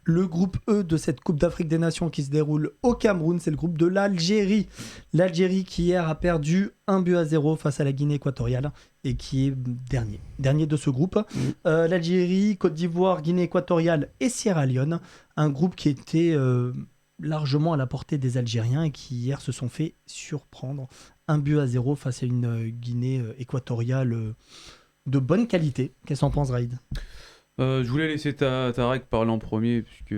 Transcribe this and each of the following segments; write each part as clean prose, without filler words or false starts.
Le groupe E de cette Coupe d'Afrique des Nations qui se déroule au Cameroun, c'est le groupe de l'Algérie. L'Algérie qui hier a perdu 1-0 face à la Guinée équatoriale et qui est dernier de ce groupe. L'Algérie, Côte d'Ivoire, Guinée équatoriale et Sierra Leone. Un groupe qui était largement à la portée des Algériens et qui hier se sont fait surprendre 1-0 face à une Guinée équatoriale de bonne qualité. Qu'est-ce qu'on pense, Raïd ? Je voulais laisser Tarek parler en premier puisque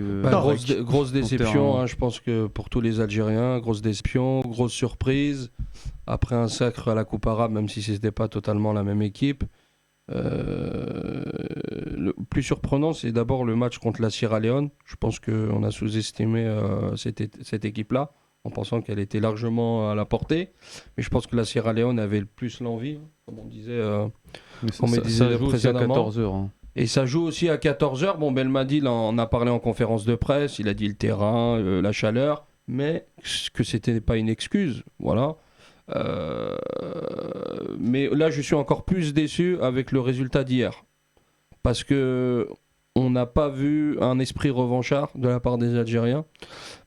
grosse déception, je pense que pour tous les Algériens, grosse déception, grosse surprise après un sacre à la Coupe arabe, même si c'était pas totalement la même équipe. Le plus surprenant, c'est d'abord le match contre la Sierra Leone. Je pense qu'on a sous-estimé cette équipe-là en pensant qu'elle était largement à la portée, mais je pense que la Sierra Leone avait le plus l'envie, comme on disait, ça joue aussi à 14h. Et ça joue aussi à 14h. Bon, Belmadi en a parlé en conférence de presse. Il a dit le terrain, la chaleur, mais que c'était pas une excuse. Voilà. Mais là, je suis encore plus déçu avec le résultat d'hier. Parce que on n'a pas vu un esprit revanchard de la part des Algériens.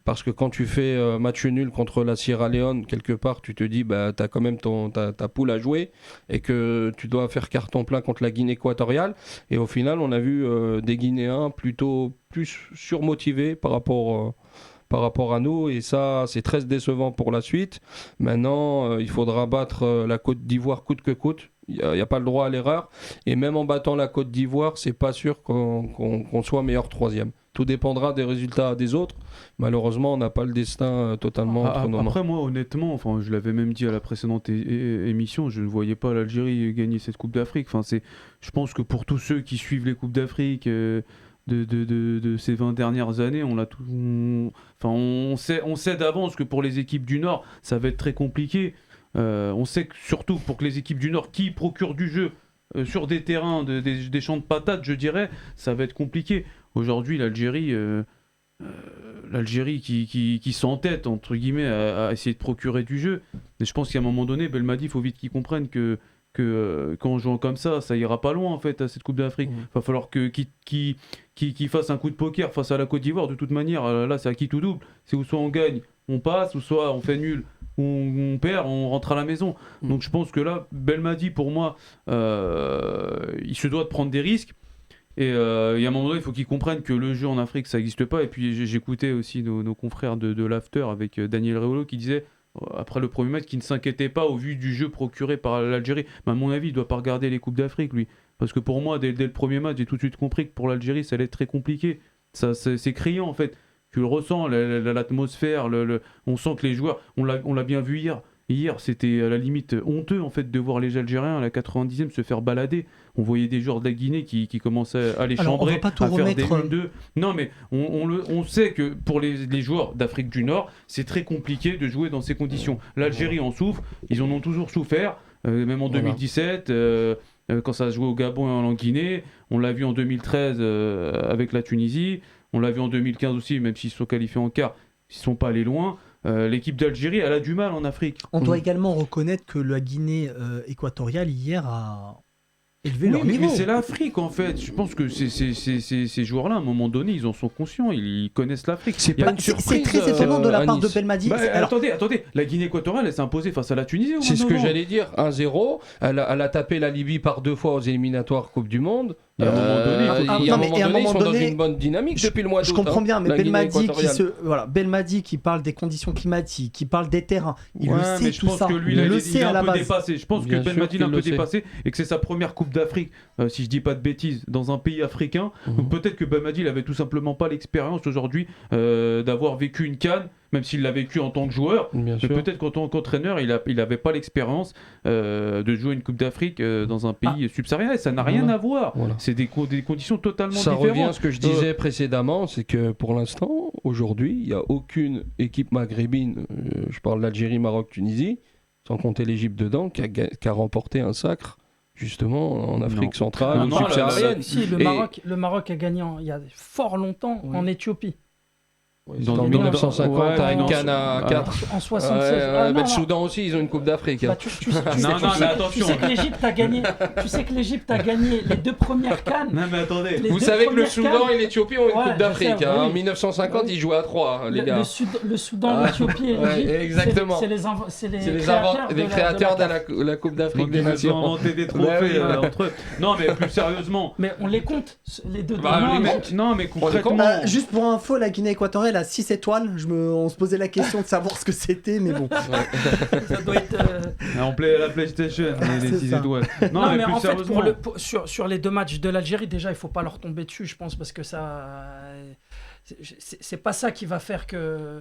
Parce que quand tu fais match nul contre la Sierra Leone, quelque part, tu te dis bah, tu as quand même ta poule à jouer et que tu dois faire carton plein contre la Guinée équatoriale. Et au final, on a vu des Guinéens plutôt plus surmotivés par rapport à nous. Et ça, c'est très décevant pour la suite. Maintenant, il faudra battre la Côte d'Ivoire coûte que coûte. Il n'y a pas le droit à l'erreur. Et même en battant la Côte d'Ivoire, c'est pas sûr qu'on soit meilleur troisième. Tout dépendra des résultats des autres. Malheureusement, on n'a pas le destin totalement entre nos mains. Après, moi, honnêtement, je l'avais même dit à la précédente émission, je ne voyais pas l'Algérie gagner cette Coupe d'Afrique. Je pense que pour tous ceux qui suivent les Coupes d'Afrique de ces 20 dernières années, on sait d'avance que pour les équipes du Nord, ça va être très compliqué. On sait que surtout pour que les équipes du Nord qui procurent du jeu sur des terrains, des champs de patates, je dirais, ça va être compliqué. Aujourd'hui, l'Algérie qui s'entête, entre guillemets, à essayer de procurer du jeu. Mais je pense qu'à un moment donné, Belmadi, il faut vite qu'il comprenne que quand on joue comme ça ira pas loin en fait à cette Coupe d'Afrique. Il va falloir qu'il fasse un coup de poker face à la Côte d'Ivoire. De toute manière, là, c'est à qui tout double. C'est ou soit on gagne, on passe, ou soit on fait nul, ou on perd, on rentre à la maison. Donc je pense que là, Belmadi, pour moi, il se doit de prendre des risques. Et à un moment donné, il faut qu'ils comprennent que le jeu en Afrique, ça n'existe pas. Et puis j'écoutais aussi nos confrères de l'After avec Daniel Reolo qui disait, après le premier match, qu'il ne s'inquiétait pas au vu du jeu procuré par l'Algérie. Mais à mon avis, il ne doit pas regarder les Coupes d'Afrique, lui. Parce que pour moi, dès le premier match, j'ai tout de suite compris que pour l'Algérie, ça allait être très compliqué. C'est criant, en fait. Tu le ressens, l'atmosphère, on sent que les joueurs, on l'a bien vu hier. Hier, c'était à la limite honteux en fait de voir les Algériens à la 90e se faire balader. On voyait des joueurs de la Guinée qui commençaient à les chambrer, à faire des 1-2. Non, mais on sait que pour les joueurs d'Afrique du Nord, c'est très compliqué de jouer dans ces conditions. L'Algérie en souffre, ils en ont toujours souffert, même en 2017, quand ça se jouait au Gabon et en Guinée. On l'a vu en 2013 avec la Tunisie. On l'a vu en 2015 aussi, même s'ils se sont qualifiés en quart, ils ne sont pas allés loin. L'équipe d'Algérie, elle a du mal en Afrique. On doit également reconnaître que la Guinée équatoriale hier a élevé leur niveau. Mais c'est l'Afrique en fait. Je pense que ces joueurs-là, à un moment donné, ils en sont conscients. Ils connaissent l'Afrique. C'est très étonnant de la part de Belmadi. Attendez, la Guinée équatoriale, elle s'est imposée face à la Tunisie. C'est ce que j'allais dire. 1-0. Elle a tapé la Libye par 2 fois aux éliminatoires Coupe du Monde. À un moment donné, ils sont dans une bonne dynamique depuis le mois d'août. Je comprends bien, mais Belmadi qui parle des conditions climatiques, qui parle des terrains, il le sait tout ça. Il le sait à la base. Je pense que Belmadi l'a un peu dépassé et que c'est sa première Coupe d'Afrique, si je dis pas de bêtises, dans un pays africain. Donc peut-être que Belmadi n'avait tout simplement pas l'expérience aujourd'hui d'avoir vécu une CAN. Même s'il l'a vécu en tant que joueur, mais peut-être qu'en tant qu'entraîneur, il n'avait pas l'expérience de jouer une Coupe d'Afrique dans un pays subsaharien. Et ça n'a rien à voir. Voilà. C'est des conditions totalement différentes. Ça revient à ce que je disais précédemment, c'est que pour l'instant, aujourd'hui, il n'y a aucune équipe maghrébine, je parle d'Algérie, Maroc, Tunisie, sans compter l'Égypte dedans, qui a remporté un sacre justement en Afrique centrale ou subsaharienne. Le Maroc a gagné il y a fort longtemps en Éthiopie. Dans 1950, t'as une canne à 4. En 76. Le Soudan aussi, ils ont une Coupe d'Afrique. Bah, mais attention. Tu sais que l'Égypte a gagné les 2 premières cannes. Non, mais attendez. Vous savez que le Soudan et l'Éthiopie ont une Coupe je d'Afrique. sais, En oui. 1950, ils jouaient à 3, les gars. Le Soudan, l'Éthiopie et l'Égypte, exactement. c'est les créateurs de la Coupe d'Afrique des Ils ont Nations. inventé des trophées entre eux. Non, mais plus sérieusement. Mais on les compte, les 2 Non, mais concrètement. Juste pour info, la Guinée équatoriale a 6 étoiles. On se posait la question de savoir ce que c'était, mais bon. Ça doit être. On plaît à la PlayStation, les 6 étoiles. Non, mais en fait, sur les 2 matchs de l'Algérie, déjà, il faut pas leur tomber dessus, je pense, parce que ça. C'est pas ça qui va faire que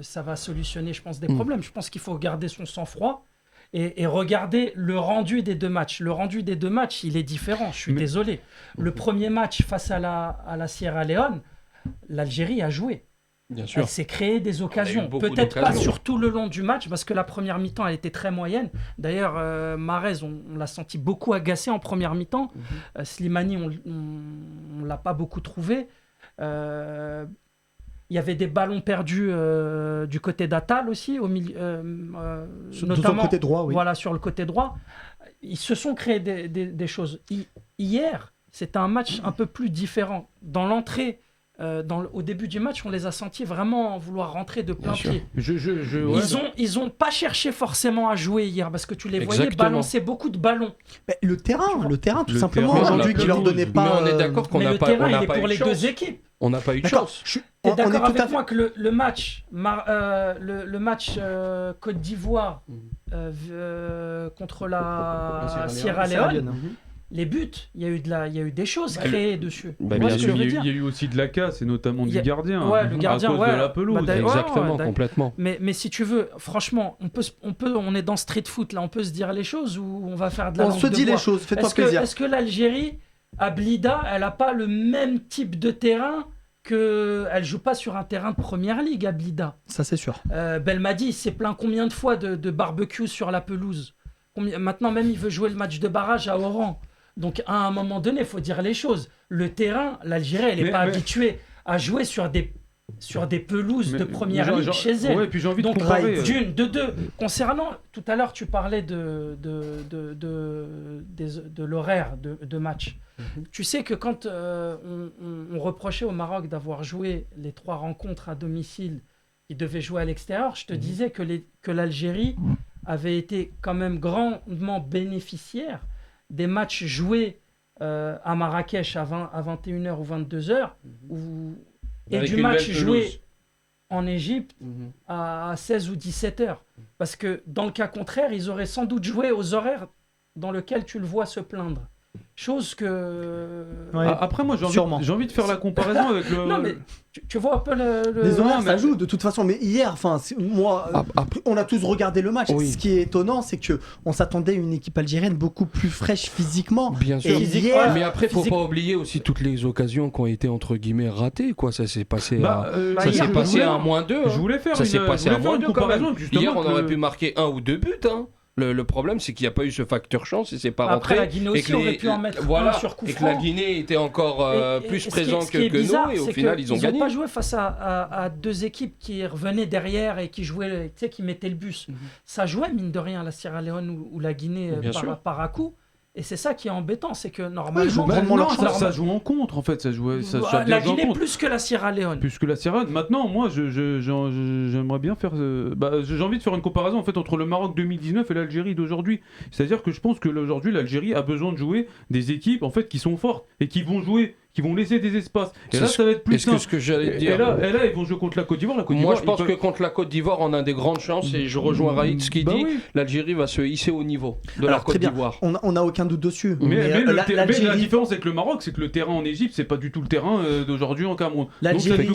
ça va solutionner, je pense, des problèmes. Je pense qu'il faut garder son sang-froid et regarder le rendu des 2 matchs. Le rendu des 2 matchs, il est différent, je suis désolé. Le premier match face à la Sierra Leone, l'Algérie a joué. Bien sûr. Elle s'est créée des occasions. Peut-être pas sur tout le long du match, parce que la première mi-temps, elle était très moyenne. D'ailleurs, Mahrez, on l'a senti beaucoup agacé en première mi-temps. Slimani, on l'a pas beaucoup trouvé. Il y avait des ballons perdus du côté d'Atal aussi, au milieu, notamment sur le côté droit, oui. Voilà, sur le côté droit. Ils se sont créés des choses. Hier, c'était un match un peu plus différent. Dans l'entrée, au début du match, on les a sentis vraiment vouloir rentrer de plein pied. Ils ont pas cherché forcément à jouer hier, parce que tu les voyais balancer beaucoup de ballons. Mais le terrain, tout simplement, aujourd'hui, qui leur donnait pas. Mais on est d'accord qu'on n'a pas eu de chance. Le terrain, il est pour les 2 équipes. On n'a pas eu de chance. T'es d'accord avec moi que le match Côte d'Ivoire contre la Sierra Leone, les buts, il y a eu des choses créées dessus. Bien sûr, il y a eu aussi de la casse, et notamment du gardien. Ouais, le gardien, à cause de la pelouse. Exactement, complètement. Mais si tu veux, franchement, on est dans street foot là, on peut se dire les choses ou on va faire de la langue de bois. On se dit les choses, fais-toi plaisir. Est-ce que l'Algérie, à Blida, elle a pas le même type de terrain elle joue pas sur un terrain de première ligue à Blida? Ça, c'est sûr. Belmadi s'est plaint combien de fois de barbecue sur la pelouse? Maintenant, même, il veut jouer le match de barrage à Oran. Donc, à un moment donné, il faut dire les choses. Le terrain, l'Algérie, elle n'est pas habituée à jouer sur des pelouses de première ligue chez elle. Ouais, puis j'ai envie donc, de comparer. de deux. Concernant, tout à l'heure, tu parlais de l'horaire de match. Tu sais que quand on reprochait au Maroc d'avoir joué les 3 rencontres à domicile, ils devaient jouer à l'extérieur, je te disais que l'Algérie avait été quand même grandement bénéficiaire des matchs joués à Marrakech à 21h ou 22h et du match joué en Égypte à 16 ou 17h. Parce que dans le cas contraire, ils auraient sans doute joué aux horaires dans lesquels tu le vois se plaindre. Chose que... Ouais. Après, moi, j'ai envie de faire la comparaison avec le... Non, mais tu vois un peu les horaires, ça joue de toute façon. Mais hier, on a tous regardé le match. Oui. Ce qui est étonnant, c'est qu'on s'attendait à une équipe algérienne beaucoup plus fraîche physiquement. Bien sûr. Mais après, il ne faut pas oublier aussi toutes les occasions qui ont été, entre guillemets, ratées. Quoi. Ça s'est passé à -2. Je voulais faire une comparaison. Hier, on aurait pu marquer 1 ou 2 buts. Le problème, c'est qu'il n'y a pas eu ce facteur chance et c'est pas rentré. La Guinée aussi aurait pu en mettre un sur coup franc. Et que la Guinée était encore plus présente que nous et au final, ils ont gagné. Ils n'ont pas joué face à 2 équipes qui revenaient derrière et qui jouaient, qui mettaient le bus. Ça jouait, mine de rien, la Sierra Leone ou la Guinée par à coup. Et c'est ça qui est embêtant, c'est que normalement... ça joue en contre, en fait. La Guinée plus que la Sierra Leone. Plus que la Sierra Leone. Maintenant, moi, j'aimerais bien faire... j'ai envie de faire une comparaison, en fait, entre le Maroc 2019 et l'Algérie d'aujourd'hui. C'est-à-dire que je pense que aujourd'hui, l'Algérie a besoin de jouer des équipes, en fait, qui sont fortes et qui vont jouer, qui vont laisser des espaces. Et là, ça va être plus simple. Ce que j'allais dire. Et là, ils vont jouer contre la Côte d'Ivoire. Moi, je pense que contre la Côte d'Ivoire, on a des grandes chances et je rejoins Raïd ce qu'il dit. L'Algérie va se hisser au niveau de la Côte d'Ivoire. On n'a aucun doute dessus. Mais la différence avec le Maroc, c'est que le terrain en Égypte, c'est pas du tout le terrain d'aujourd'hui en Cameroun. L'Algérie,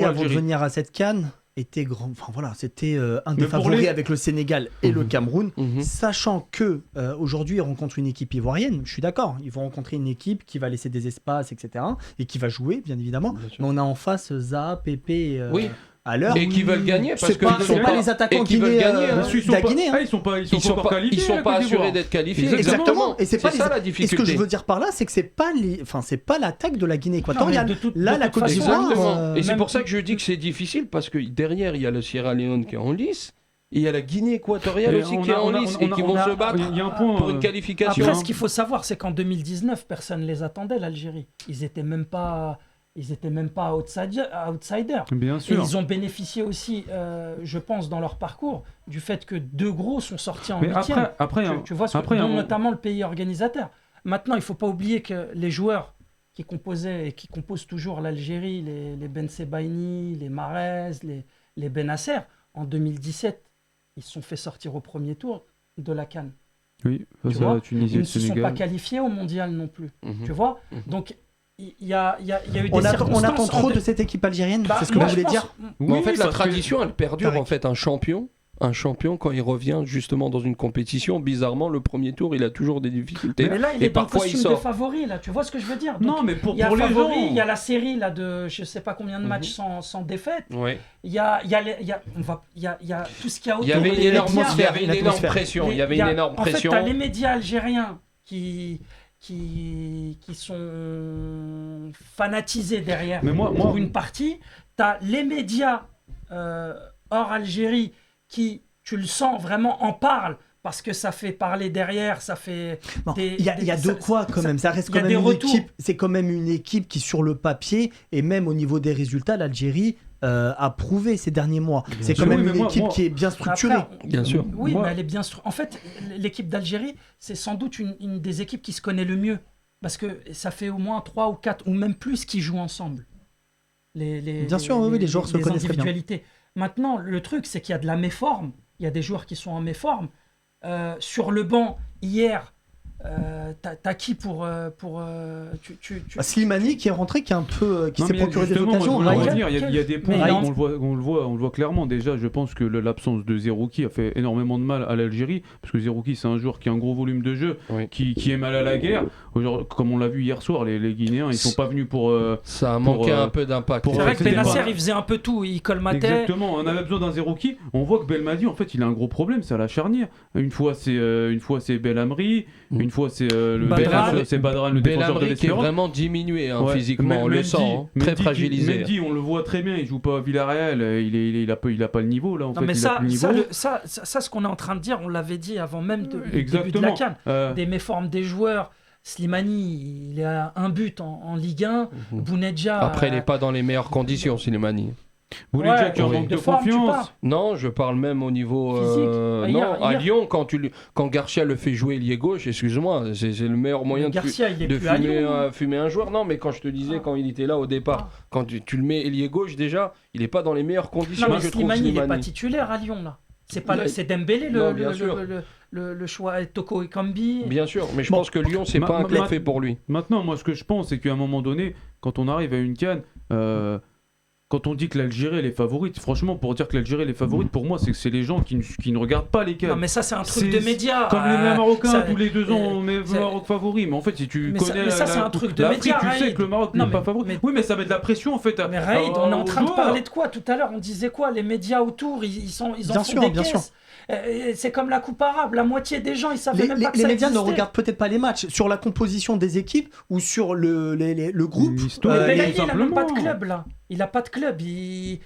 avant de venir à cette CAN, était grand. Enfin voilà, c'était un des favoris avec le Sénégal et le Cameroun, sachant que aujourd'hui ils rencontrent une équipe ivoirienne. Je suis d'accord, ils vont rencontrer une équipe qui va laisser des espaces, etc. et qui va jouer, bien évidemment. Mais on a en face Zaha, Pépé. Oui. à l'heure. Et qui veulent gagner parce que ce sont pas les attaquants guinéens Ils sont Guinée. pas, ils sont encore qualifiés. Ils sont pas assurés d'être qualifiés. Exactement. Et c'est pas ça la Et difficulté. ce que je veux dire par là, c'est que c'est pas l'attaque de la Guinée équatoriale. Là, la Côte Exactement. d'Ivoire. Et c'est pour ça que je dis que c'est difficile parce que derrière il y a le Sierra Leone qui est en lice. Et il y a la Guinée équatoriale aussi qui est en lice et qui vont se battre pour une qualification. Après, ce qu'il faut savoir, c'est qu'en 2019, personne ne les attendait, l'Algérie. Ils étaient même pas outsiders. Bien sûr. Et ils ont bénéficié aussi, je pense, dans leur parcours, du fait que 2 gros sont sortis en huitième. Tu vois, notamment le pays organisateur. Maintenant, il ne faut pas oublier que les joueurs qui composaient et qui composent toujours l'Algérie, les Ben Sebaini, les Mahrez, les Benasser, en 2017, ils se sont fait sortir au premier tour de la CAN. Oui, la Tunisie, ils le ne se sont Sénégal. pas qualifiés au mondial non plus. Mhm. Tu vois. Donc, il y a eu des On circonstances... attend trop de cette équipe algérienne, c'est ce que moi, vous je voulez pense- dire Mais en fait, la parce que- tradition, elle perdure. Tarek. En fait, un champion, quand il revient justement dans une compétition, bizarrement, le premier tour, il a toujours des difficultés. Mais là, il et est dans le parfois, il costume de sort. favori, là. Tu vois ce que je veux dire? Non, mais pour il y a les favori, gens. il y a la série là, de je sais pas combien de matchs sans défaite. Ouais. Il y a tout ce qu'il y a autour. Il y avait une les énorme, médias. il y avait une énorme l'atmosphère. pression. Il y avait une énorme En pression. fait, tu as les médias algériens qui sont fanatisés derrière Mais moi- pour une partie. Tu as les médias hors Algérie qui, tu le sens, vraiment en parlent parce que ça fait parler derrière, ça fait... Non, des- il y a de quoi quand même. Ça reste il y a quand même des une retours. équipe. C'est quand même une équipe qui, sur le papier et même au niveau des résultats, l'Algérie a prouvé ces derniers mois. C'est quand sûr. même Oui, mais une moi- équipe moi- qui est bien structurée. Après, Bien sûr. Oui, Moi- mais elle est bien En fait, l'équipe d'Algérie, c'est sans doute une des équipes qui se connaît le mieux. Parce que ça fait au moins 3 ou 4 ou même plus qui jouent ensemble. Bien sûr, oui, les joueurs se connaissent très bien. individualités. Maintenant, le truc, c'est qu'il y a de la méforme. Il y a des joueurs qui sont en méforme. Sur le banc, hier, t'as qui pour... Slimani qui est rentré, qui est un peu, qui Non, s'est mais procuré des justement, occasions. moi, je voulais Raïd. revenir, il y a des points, Mais on le voit clairement. Déjà, je pense que l'absence de Zerouki a fait énormément de mal à l'Algérie, parce que Zerouki, c'est un joueur qui a un gros volume de jeu, Oui. qui est mal à la guerre. Aujourd'hui, comme on l'a vu hier soir, les Guinéens, ils sont pas venus pour... Ça a manqué pour, un peu d'impact. pour- C'est vrai que c'était Benasser, pas- il faisait un peu tout. Il colmatait. Exactement, on avait besoin d'un Zerouki. On voit que Belmadi, en fait, il a un gros problème, c'est à la charnière. Une fois, c'est Belhamri, une fois, c'est Badran, le défenseur de Belhamri qui est l'Espérance. vraiment diminué Ouais. physiquement, on le Mendy- sent, hein, très Mendy fragilisé. Mendy, on le voit très bien, il joue pas à Villarreal, il a pas le niveau là en Non, fait. mais il a plus le niveau. ça, ce qu'on est en train de dire, on l'avait dit avant même du début de Exactement. la CAN. Euh, Des méformes des joueurs. Slimani, il a un but en Ligue 1. Mhm. Bounedja. Après, il n'est pas dans les meilleures conditions, Slimani. Boulidja Ouais, qui a un oui. manque de forme, tu confiance. parles. Non, je parle même au niveau. Physique. Non, à Hier. Lyon, quand Garcia le fait jouer ailier gauche, excuse-moi, c'est le meilleur moyen Garcia, il est de plus à Lyon. fumer un joueur. Non, mais quand je te disais, Ah. quand il était là au départ, quand tu le mets ailier gauche, déjà, il n'est pas dans les meilleures conditions. Non, mais je trouve, Slimani, il n'est pas Slimani. titulaire à Lyon, là. C'est Il a- c'est Dembélé Non, bien sûr. le choix. Toko Ekambi. Bien sûr, mais je Bon. pense que Lyon, c'est pas un club fait pour lui. Maintenant, moi, ce que je pense, c'est qu'à un moment donné, quand on arrive à une CAN, quand on dit que l'Algérie elle est favorite, franchement, pour dire que l'Algérie elle est favorite, pour moi, c'est que c'est les gens qui ne regardent pas les CAN. Non, mais ça, c'est un truc C'est- de médias. Comme les Marocains, ça- tous les 2 ans, on met le c'est- Maroc favori. Mais en fait, si tu Mais ça- connais mais ça, c'est un truc de l'Afrique, médias, tu sais Raïd. que le Maroc Non, n'est pas mais- favori. mais- Oui, mais ça met de la pression en fait. Mais Raïd, on est en aux train de joueurs. parler de quoi tout à l'heure? On disait quoi? Les médias autour, ils en Bien font sûr, des bien caisses. sûr. C'est comme la Coupe arabe. La moitié des gens, ils savaient même pas que Les ça médias ne existait. regardent peut-être pas les matchs sur la composition des équipes ou sur le groupe. L'histoire. Mais Euh, Belali, il a même simplement. pas de club là. Il a pas de club. Il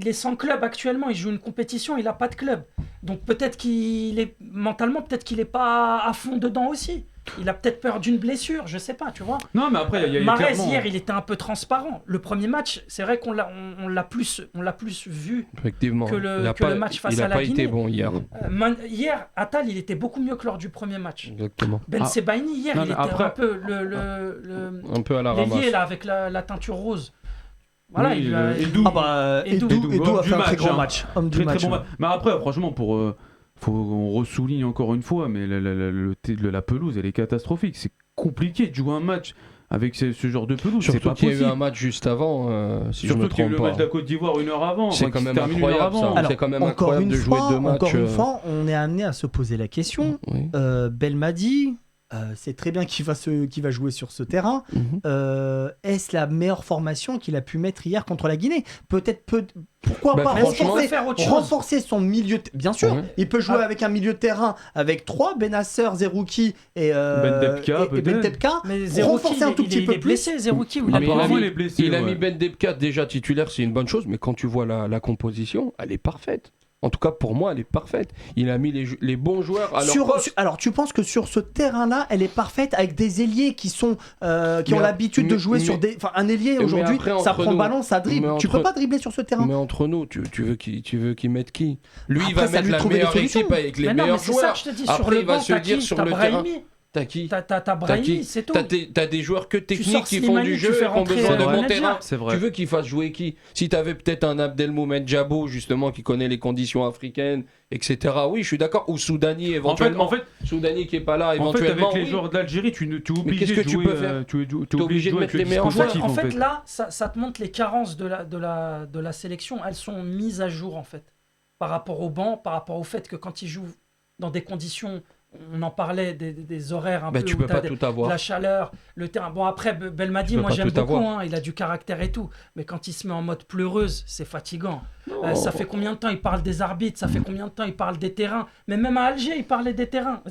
est sans club actuellement. Il joue une compétition. Il a pas de club. Donc peut-être qu'il est mentalement, peut-être qu'il est pas à fond dedans aussi. Il a peut-être peur d'une blessure. Je sais pas, tu vois. Non, mais après, il y a Mahrez clairement... hier, il était un peu transparent. Le premier match, c'est vrai qu'on l'a plus vu. Effectivement. Que le- Il a que pas- le match face il a à la pas été Guinée. bon hier. Hier, Attal, il était beaucoup mieux que lors du premier match. Exactement. Ben Sebaini hier, Non, il mais était après- un peu Un peu à la l'ailier ramasse. là avec la teinture rose. Voilà, Oui, il a- Edoù. Ah bah, Edoù. Edoù a du fait un match, très grand hein. match. Homme du Très match. très bon match. Mais après, franchement, on ressouligne encore une fois, mais la pelouse, elle est catastrophique. C'est compliqué de jouer un match avec ce genre de pelouse. C'est Surtout pas qu'il y a eu possible. un match juste avant, si je Surtout me qu'il y a eu trompe le match de pas. la Côte d'Ivoire 1 heure avant. C'est enfin, quand qui se même termine 1 heure incroyable, avant. ça. Alors, C'est quand même encore incroyable une de jouer fois, 2 matchs. Encore une fois, on est amené à se poser la question. Oui. Belmadi, c'est très bien qu'il va jouer sur ce terrain. Est-ce la meilleure formation qu'il a pu mettre hier contre la Guinée ? Pourquoi pas renforcer son milieu bien sûr, il peut jouer avec un milieu de terrain avec 3, Benasser, Zerouki et Bentepka. Mais renforcer un tout petit peu il est blessé, Zerouki. Il a mis Bentepka déjà titulaire, c'est une bonne chose, mais quand tu vois la composition, elle est parfaite. En tout cas, pour moi, elle est parfaite. Il a mis les bons joueurs à leur poste. Alors, tu penses que sur ce terrain-là, elle est parfaite avec des ailiers qui ont l'habitude de jouer sur des... Enfin, un ailier, aujourd'hui, ça prend le ballon, ça dribble. Tu peux pas dribbler sur ce terrain. Mais entre nous, tu veux qu'il mette qui ? Lui, il va mettre la meilleure équipe avec les meilleurs joueurs. Après, il va se dire sur le terrain... T'as qui ? T'as Brahimi, c'est tout. T'as des joueurs que techniques qui font du jeu et qui ont besoin de bon terrain. C'est vrai. Tu veux qu'il fasse jouer qui ? Si t'avais peut-être un Abdelmoumene Djabo, justement, qui connaît les conditions africaines, etc. Oui, je suis d'accord. Ou Soudani, éventuellement. En fait, Soudani qui est pas là, éventuellement. En fait, avec les joueurs d'Algérie, tu es obligé de jouer. Tu es obligé de mettre les meilleurs joueurs. En fait, là, ça te montre les carences de la sélection. Elles sont mises à jour, en fait. Par rapport au banc, par rapport au fait que quand ils jouent dans des conditions... On en parlait des horaires un peu tu peux pas tout avoir. La chaleur, le terrain. Bon après Belmadi, moi j'aime beaucoup, il a du caractère et tout, mais quand il se met en mode pleureuse, c'est fatigant. Ça fait combien de temps il parle des arbitres, ça fait combien de temps il parle des terrains, mais même à Alger il parlait des terrains.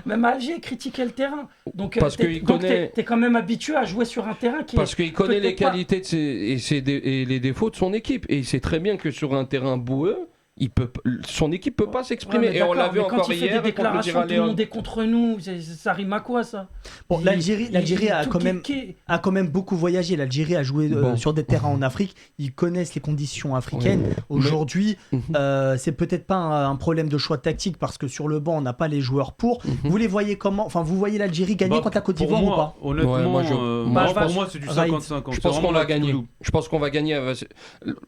Même à Alger il critiquait le terrain. Donc t'es quand même habitué à jouer sur un terrain qui parce qu'il connaît les qualités et les défauts de son équipe et il sait très bien que sur un terrain boueux, son équipe peut pas s'exprimer et on l'a vu encore hier. Quand il fait des déclarations, tout le monde est contre nous, ça rime à quoi ça ? Bon, l'Algérie a quand même beaucoup voyagé. L'Algérie a joué sur des terrains en Afrique. Ils connaissent les conditions africaines. Aujourd'hui, c'est peut-être pas un problème de choix tactique parce que sur le banc on n'a pas les joueurs pour. Vous les voyez comment ? Enfin, vous voyez l'Algérie gagner contre la Côte d'Ivoire ou pas ? Honnêtement, pour moi c'est du 50-50. Je pense qu'on va gagner. Je pense qu'on va gagner.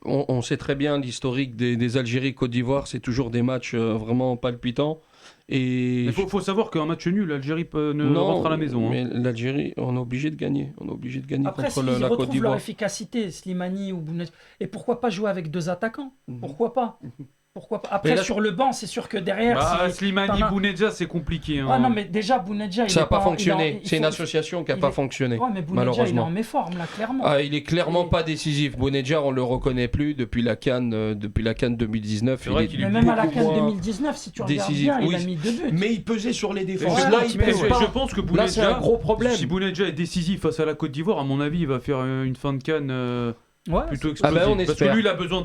On sait très bien l'historique des Algéries Côte d'Ivoire, c'est toujours des matchs vraiment palpitants. Il faut savoir qu'un match nul, l'Algérie rentre à la maison. Mais l'Algérie, on est obligé de gagner. Après, contre la Côte d'Ivoire. Leur efficacité, Slimani ou Bounedjah. Et pourquoi pas jouer avec 2 attaquants ? Pourquoi pas ? Après, sur le banc, c'est sûr que derrière... Slimani, Bounedjah, c'est compliqué. Non, mais déjà, Bounedjah... Ça n'a pas fonctionné. C'est une association qui n'a pas fonctionné, mais Bounedjah, il est en méforme, là, clairement. Il est clairement pas décisif. Bounedjah, on le reconnaît plus depuis la CAN 2019. C'est vrai qu'il est même à la CAN 2019, si tu regardes bien, il a mis 2 buts. Mais il pesait sur les défenses. Je pense que Bounedjah... Là, c'est un gros problème. Si Bounedjah est décisif face à la Côte d'Ivoire, à mon avis, il va faire une fin de CAN... plutôt explosif. Parce que lui, il a besoin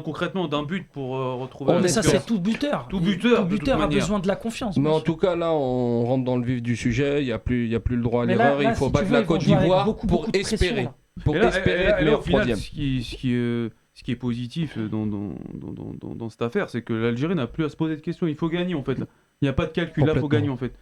concrètement d'un but pour retrouver. Mais ça, c'est tout buteur. Tout buteur a besoin de la confiance. Mais en tout cas, là, on rentre dans le vif du sujet. Il y a plus le droit à l'erreur. Il faut battre la Côte d'Ivoire pour espérer. Pour espérer être meilleur troisième. Ce qui est positif dans cette affaire, c'est que l'Algérie n'a plus à se poser de questions. Il faut gagner en fait. Il n'y a pas de calcul. Là, il faut gagner en fait.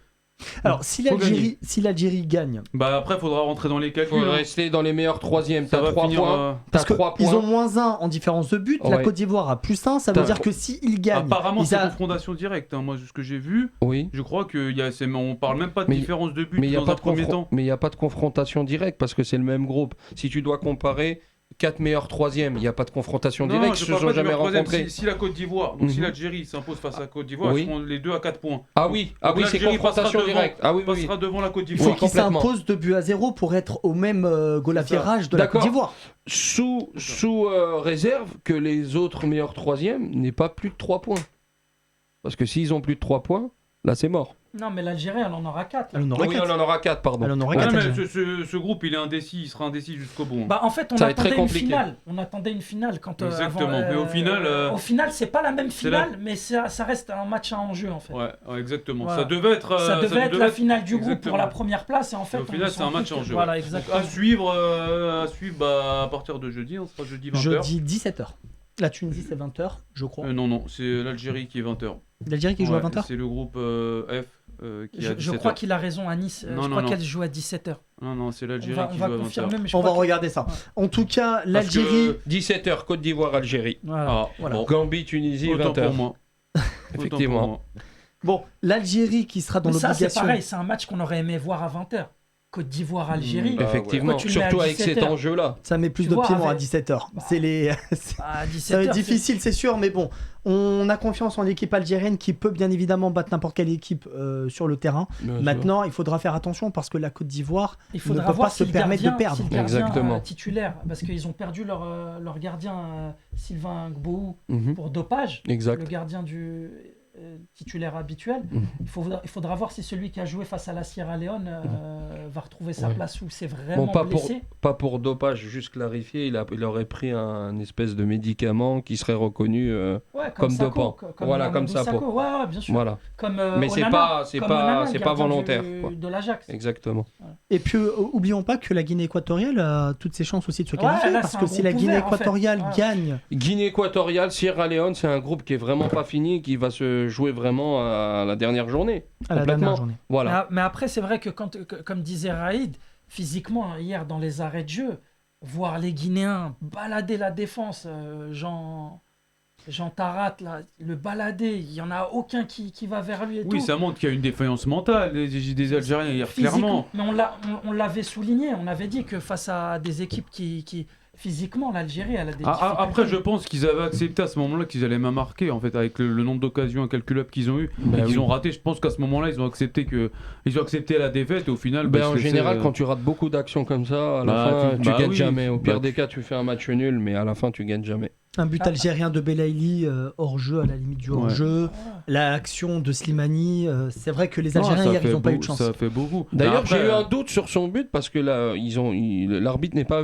Alors, si l'Algérie gagne... après, il faudra rentrer dans les calculs. Il faut rester dans les meilleurs troisièmes. T'as 3 points. Parce qu'ils ont -1 en différence de but. La Côte d'Ivoire a +1. Ça veut dire que s'ils gagnent... Apparemment, c'est confrontation directe. Moi, ce que j'ai vu, je crois qu'on parle même pas de différence de but dans un premier temps. Mais il n'y a pas de confrontation directe parce que c'est le même groupe. Si tu dois comparer... 4 meilleurs troisièmes, il n'y a pas de confrontation directe, ils ne se sont jamais rencontrés. Si la Côte d'Ivoire, donc si l'Algérie s'impose face à la Côte d'Ivoire, ils seront les deux à 4 points. C'est confrontation directe. Passera devant la Côte Il d'Ivoire. faut qu'ils s'imposent 2-0 pour être au même goal average de la Côte d'Ivoire. Sous réserve que les autres meilleurs troisièmes n'aient pas plus de 3 points. Parce que s'ils ont plus de 3 points, là c'est mort. Non, mais l'Algérie, elle en aura 4. Elle en aura 4, pardon. Ce groupe, il est indécis, il sera indécis jusqu'au bout. En fait, on attendait une finale. On attendait une finale quand. Exactement. Mais au final. Au final, c'est pas la même finale, mais ça reste un match à enjeu en fait. Ouais, exactement. Voilà. Ça devait être la finale du groupe pour la première place et en fait. Au final, c'est un match en jeu. Voilà, exactement. À suivre à partir de jeudi. On sera jeudi 20h. Jeudi 17h. La Tunisie, c'est 20h, je crois. Non, c'est l'Algérie qui est 20h. L'Algérie qui joue à 20h. C'est le groupe F. Je crois qu'il a raison à Nice. Je crois qu'elle joue à 17h. Non, c'est l'Algérie qui joue à 20h. On va regarder ça. En tout cas, l'Algérie... 17h, Côte d'Ivoire, Algérie. Voilà. Gambie, Tunisie, 20h. Pour moi. Effectivement. Bon, l'Algérie qui sera dans l'obligation... Ça, c'est pareil, c'est un match qu'on aurait aimé voir à 20h. Côte d'Ivoire-Algérie. Effectivement, Pourquoi tu le mets à surtout avec 17 cet heures enjeu-là. Ça met plus Tu de vois, piment à avec- 17h. C'est les... À 17 Ça va être heures, difficile, c'est sûr, mais bon, on a confiance en l'équipe algérienne qui peut bien évidemment battre n'importe quelle équipe sur le terrain. Bien sûr. Maintenant, il faudra faire attention parce que la Côte d'Ivoire Il ne faudra peut voir pas se si le permettre gardien, de perdre. si le gardien, Exactement. titulaire, parce qu'ils ont perdu leur gardien Sylvain Gbou Mhm. pour dopage, Exact. le gardien du titulaire habituel. Mhm. Il faudra voir si celui qui a joué face à la Sierra Leone va retrouver sa Ouais. place ou c'est vraiment Bon, pas blessé. pour dopage, juste clarifier, il aurait pris un espèce de médicament qui serait reconnu. Ouais, comme Sakho, dopant. comme Voilà, comme Mamadou ça, Sakho. pour- Ouais, bien sûr. Voilà, Comme, Mais c'est Onana, pas- c'est comme pas- Onana, c'est le pas gardien volontaire, du- quoi. de l'Ajax. exactement. Et puis, oublions pas que la Guinée équatoriale a toutes ses chances aussi de se qualifier là, parce c'est que un si la groupe Guinée ouvert, en fait. équatoriale Voilà. gagne, Guinée équatoriale, Sierra Leone, c'est un groupe qui est vraiment pas fini, qui va se jouer vraiment à la dernière journée. à la Complètement. dernière journée. Voilà. Mais après, c'est vrai que, comme disait Raïd, physiquement, hier dans les arrêts de jeu, voir les Guinéens balader la défense, Jean Tarat, là, le balader, il n'y en a aucun qui va vers lui et Oui, tout. ça montre qu'il y a une défaillance mentale des Algériens hier, clairement. Mais on l'avait souligné, on avait dit que face à des équipes qui physiquement, l'Algérie, elle a des difficultés. Après, je pense qu'ils avaient accepté à ce moment-là qu'ils allaient même marquer, en fait, avec le nombre d'occasions incalculables qu'ils ont eu Bah et qu'ils oui. ont raté. Je pense qu'à ce moment-là, ils ont accepté la défaite et au final, Ben, ils se en laissaient, général, quand tu rates beaucoup d'actions comme ça, à la Bah, fin, tu gagnes oui. jamais. Au pire Bah, des cas, tu fais un match nul, mais à la fin, tu gagnes jamais. Un but Ah. algérien de Belaïli hors jeu, à la limite du hors jeu. L'action de Slimani, c'est vrai que les Non, Algériens ça hier, ils fait n'ont pas eu de beau- chance. Ça fait beaucoup. D'ailleurs, Mais après, j'ai eu un doute sur son but parce que là, l'arbitre n'est pas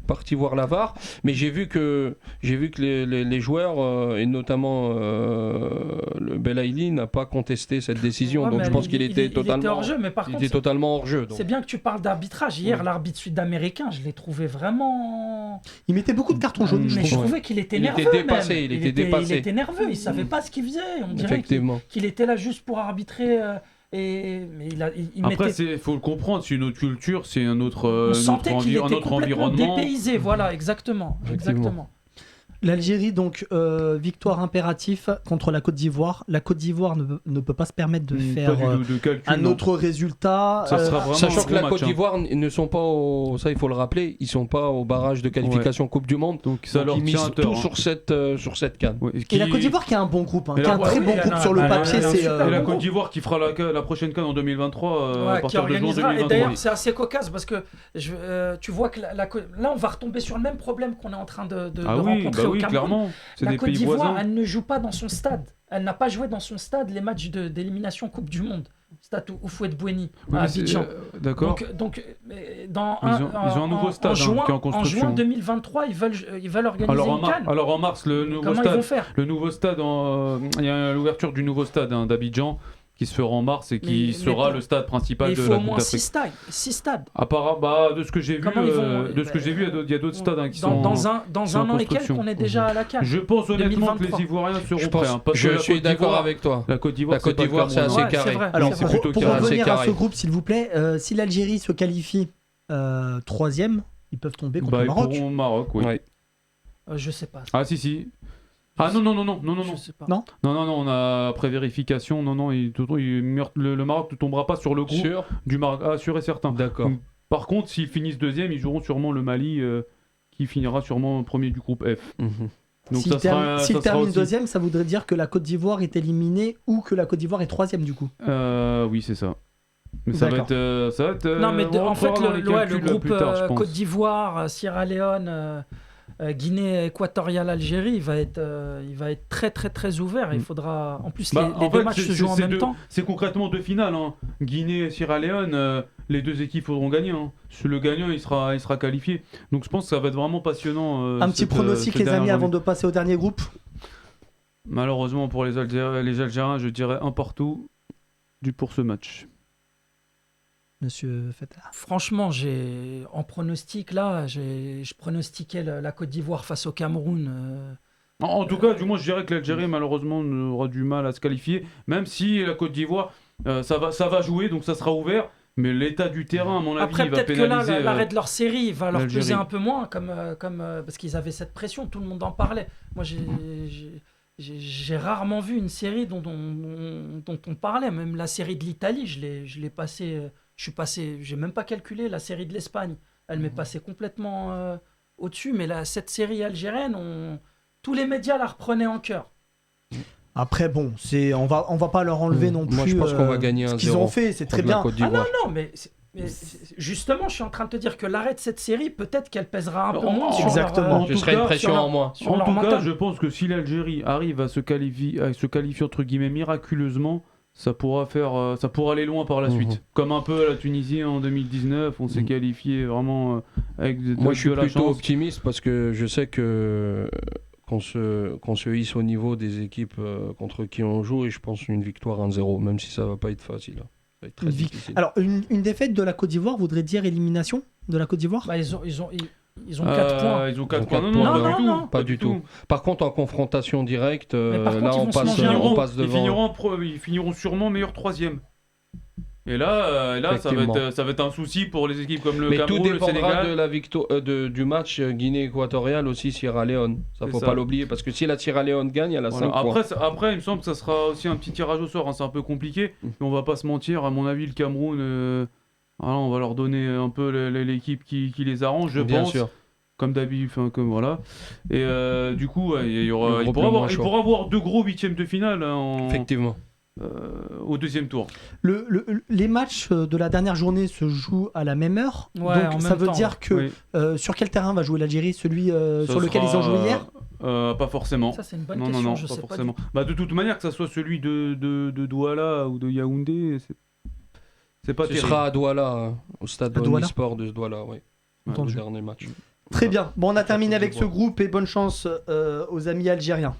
parti voir la VAR, mais j'ai vu que les joueurs et notamment le Belaïli n'a pas contesté cette décision, Ouais, donc mais je pense qu'il il était totalement hors jeu, mais par il contre, était totalement hors jeu. c'est bien que tu parles d'arbitrage. Hier, l'arbitre sud-américain, je l'ai trouvé vraiment. Il mettait beaucoup de cartons jaunes, je Mais je trouve. trouvais qu'il était Il nerveux. était dépassé, même. il était dépassé. Il était nerveux, il savait pas ce qu'il faisait. On dirait Effectivement. qu'il était là juste pour arbitrer. Mais il Après, mettait. il faut le comprendre, c'est une autre culture, c'est un autre, On un sentait autre, qu'il un était autre complètement environnement. dépaysé. Voilà, exactement. Effectivement. Exactement. L'Algérie, donc, victoire impératif contre la Côte d'Ivoire. La Côte d'Ivoire ne peut pas se permettre de Pas faire du tout de calcul, un non. autre résultat. Ça sera vraiment Sachant un que gros la match, Côte hein. d'Ivoire ne sont pas ça il faut le rappeler, ils sont pas au barrage de qualification Coupe du Monde. Donc ça Donc, leur ils tient misent à tort, tout hein. sur cette canne. Ouais, Et la Côte d'Ivoire qui a un bon groupe, Et qui a un la- très oui, bon elle groupe a- sur le elle a- papier. elle a un C'est super Et la bon Côte groupe. d'Ivoire qui fera la prochaine CAN en 2023 à Ouais, qui partir de juin organisera. Et 2023. d'ailleurs, c'est assez cocasse parce que tu vois que là, on va retomber sur le même problème qu'on est en train de Ah oui, rencontrer bah au oui, Cameroun. clairement. C'est La des Côte pays d'Ivoire, voisins. elle ne joue pas dans son stade. Elle n'a pas joué dans son stade les matchs d'élimination Coupe du Monde. Stade Houphouët-Boigny Oui, à mais c'est- Abidjan. D'accord. Donc, Ils ont un nouveau stade, juin, qui est en construction. juin 2023, ils veulent organiser une CAN. Alors en mars, le nouveau Comment ils vont stade, faire il y a l'ouverture du nouveau stade d'Abidjan qui se fera en mars et qui Mais sera pour- le stade principal Il de faut la au Coupe moins 6 d'Afrique. stades. Apparemment, de ce que j'ai vu, Comment ils vont- il y a d'autres stades qui Dans sont. un sont en an et quelques, construction. on est déjà à la CAN. Je pense honnêtement que 2023. les Ivoiriens seront Je prêts. Hein, parce que je la suis Côte d'accord d'Ivoire- avec toi. La Côte d'Ivoire, La Côte pas le d'Ivoire, c'est Cameroun, assez hein. Ouais, c'est carré. vrai. Alors, c'est plutôt pour carré. revenir à carré. ce groupe, s'il vous plaît, si l'Algérie se qualifie troisième, ils peuvent tomber contre Bah, le ils Maroc. pourront au Maroc, oui. Ouais. Je sais pas. Ah si. Ah non. Je sais pas. Non. Non, on a après vérification, le Maroc ne tombera pas sur le groupe Sûr. du Maroc, sûr et certain. D'accord. Par contre, s'ils finissent deuxième, ils joueront sûrement le Mali, qui finira sûrement premier du groupe F. Mhm. Donc S'il ça sera, s'il ça sera termine aussi- deuxième, ça voudrait dire que la Côte d'Ivoire est éliminée ou que la Côte d'Ivoire est troisième du coup. Oui, c'est ça. Mais ça va D'accord. être, Non, mais on en fait, rentrera dans les le calculs groupe plus tard, je pense. Côte d'Ivoire, Sierra Leone, Guinée équatoriale, Algérie, il va être très très très ouvert. Il faudra. En plus, Bah, les en deux fait, matchs c'est- se jouent en c'est même deux- temps. C'est concrètement deux finales. Hein. Guinée et Sierra Leone, les deux équipes faudront gagner. Hein. Le gagnant, il sera qualifié. Donc je pense que ça va être vraiment passionnant. Un petit pronostic, les amis, avant de passer au dernier groupe. Malheureusement pour les Algériens, je dirais un partout pour ce match. Monsieur Feta. Franchement, en pronostic là, je pronostiquais la Côte d'Ivoire face au Cameroun. En tout cas, du moins, je dirais que l'Algérie, malheureusement, aura du mal à se qualifier. Même si la Côte d'Ivoire, ça va jouer, donc ça sera ouvert. Mais l'état du terrain, à mon avis, Après, il va peut-être que là, pénaliser. l'arrêt de leur série va leur l'Algérie. peser un peu moins, parce qu'ils avaient cette pression, tout le monde en parlait. Moi, j'ai rarement vu une série dont on parlait. Même la série de l'Italie, je l'ai passée j'ai même pas calculé la série de l'Espagne. Elle m'est passée complètement au-dessus, mais cette série algérienne, tous les médias la reprenaient en cœur. Après, bon, on va pas leur enlever non plus. Moi, je pense qu'on va gagner 1-0. Ce qu'ils ont fait, c'est très bien. Non, mais justement, je suis en train de te dire que l'arrêt de cette série, peut-être qu'elle pèsera un peu moins sur exactement. Ce serait une pression en moins. En tout cas, je pense que si l'Algérie arrive à se qualifier entre guillemets miraculeusement, ça pourra aller loin par la suite. Comme un peu la Tunisie en 2019, on s'est qualifié vraiment avec de la chance. Moi, je suis plutôt optimiste parce que je sais que qu'on se hisse au niveau des équipes contre qui on joue, et je pense une victoire 1-0, même si ça va pas être facile. Ça va être très difficile. Alors, une défaite de la Côte d'Ivoire voudrait dire élimination de la Côte d'Ivoire? Bah, ils ont 4 points. Ils ont 4 points. points. Non, pas du tout. Par contre, en confrontation directe, par là, contre, on passe devant. Ils finiront sûrement meilleur 3e. Et là ça va être un souci pour les équipes comme le Cameroun, tout le Sénégal. dépendra de la victoire du match Guinée équatoriale aussi, Sierra Leone. Ça faut pas l'oublier, parce que si la Sierra Leone gagne, elle a 5 points. Après, il me semble que ça sera aussi un petit tirage au sort. C'est un peu compliqué, mais on va pas se mentir. À mon avis, le Cameroun, on va leur donner un peu l'équipe qui les arrange, je Bien pense. sûr. Comme d'habitude, comme voilà. Et du coup, il pourra avoir 2 gros 8e de finale Effectivement. au 2e tour. Les matchs de la dernière journée se jouent à la même heure. Ouais, donc ça veut dire que sur quel terrain va jouer l'Algérie? Celui sur lequel ils ont joué hier? Pas forcément. Ça, c'est une bonne question. Je pas sais forcément. pas De toute manière, que ça soit celui de Douala ou de Yaoundé, c'est pas terrible. Ce sera à Douala, au stade Omnisport de Douala, oui. Le dernier match. Très bien. Bon, on a terminé avec ce groupe et bonne chance aux amis algériens.